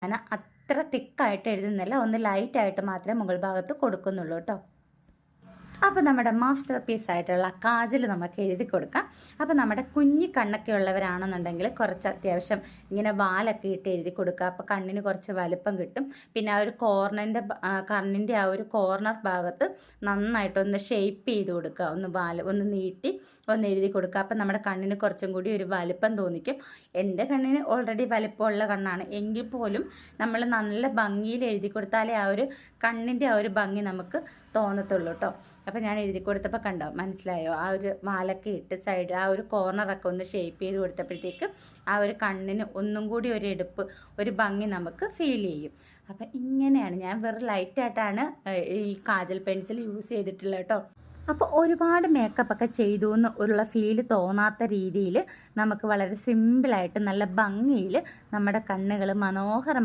ഞാൻ അത്ര തിക്കായിട്ട് എഴുതുന്നില്ല, ഒന്ന് ലൈറ്റായിട്ട് മാത്രമേ മുകൾ ഭാഗത്ത് കൊടുക്കുന്നുള്ളൂ കേട്ടോ. അപ്പോൾ നമ്മുടെ മാസ്റ്റർ പീസ് ആയിട്ടുള്ള കാജൽ നമുക്ക് എഴുതി കൊടുക്കാം. അപ്പോൾ നമ്മുടെ കുഞ്ഞി കണ്ണൊക്കെ ഉള്ളവരാണെന്നുണ്ടെങ്കിൽ കുറച്ച് അത്യാവശ്യം ഇങ്ങനെ വാലൊക്കെ ഇട്ട് എഴുതി കൊടുക്കുക. അപ്പോൾ കണ്ണിന് കുറച്ച് വലുപ്പം കിട്ടും. പിന്നെ ആ ഒരു കണ്ണിൻ്റെ ആ ഒരു കോർണർ ഭാഗത്ത് നന്നായിട്ടൊന്ന് ഷേപ്പ് ചെയ്ത് കൊടുക്കുക, ഒന്ന് നീട്ടി ഒന്ന് എഴുതി കൊടുക്കുക. അപ്പം നമ്മുടെ കണ്ണിന് കുറച്ചും കൂടി ഒരു വലുപ്പം തോന്നിക്കും. എൻ്റെ കണ്ണിന് ഓൾറെഡി വലുപ്പമുള്ള കണ്ണാണ്, എങ്കിൽ പോലും നമ്മൾ നല്ല ഭംഗിയിൽ എഴുതി കൊടുത്താലേ ആ ഒരു കണ്ണിൻ്റെ ആ ഒരു ഭംഗി നമുക്ക് തോന്നത്തുള്ളൂ കേട്ടോ. അപ്പോൾ ഞാൻ എഴുതി കൊടുത്തപ്പോൾ കണ്ടോ, മനസ്സിലായോ? ആ ഒരു വാലൊക്കെ ഇട്ട് സൈഡ് ആ ഒരു കോർണറൊക്കെ ഒന്ന് ഷേപ്പ് ചെയ്ത് കൊടുത്തപ്പോഴത്തേക്ക് ആ ഒരു കണ്ണിന് ഒന്നും കൂടി ഒരു എടുപ്പ്, ഒരു ഭംഗി നമുക്ക് ഫീൽ ചെയ്യും. അപ്പം ഇങ്ങനെയാണ് ഞാൻ വെറും ലൈറ്റായിട്ടാണ് ഈ കാജൽ പെൻസിൽ യൂസ് ചെയ്തിട്ടുള്ളത് കേട്ടോ. അപ്പോൾ ഒരുപാട് മേക്കപ്പൊക്കെ ചെയ്തു എന്നുള്ള ഫീൽ തോന്നാത്ത രീതിയിൽ നമുക്ക് വളരെ സിമ്പിളായിട്ട് നല്ല ഭംഗിയിൽ നമ്മുടെ കണ്ണുകൾ മനോഹരമായി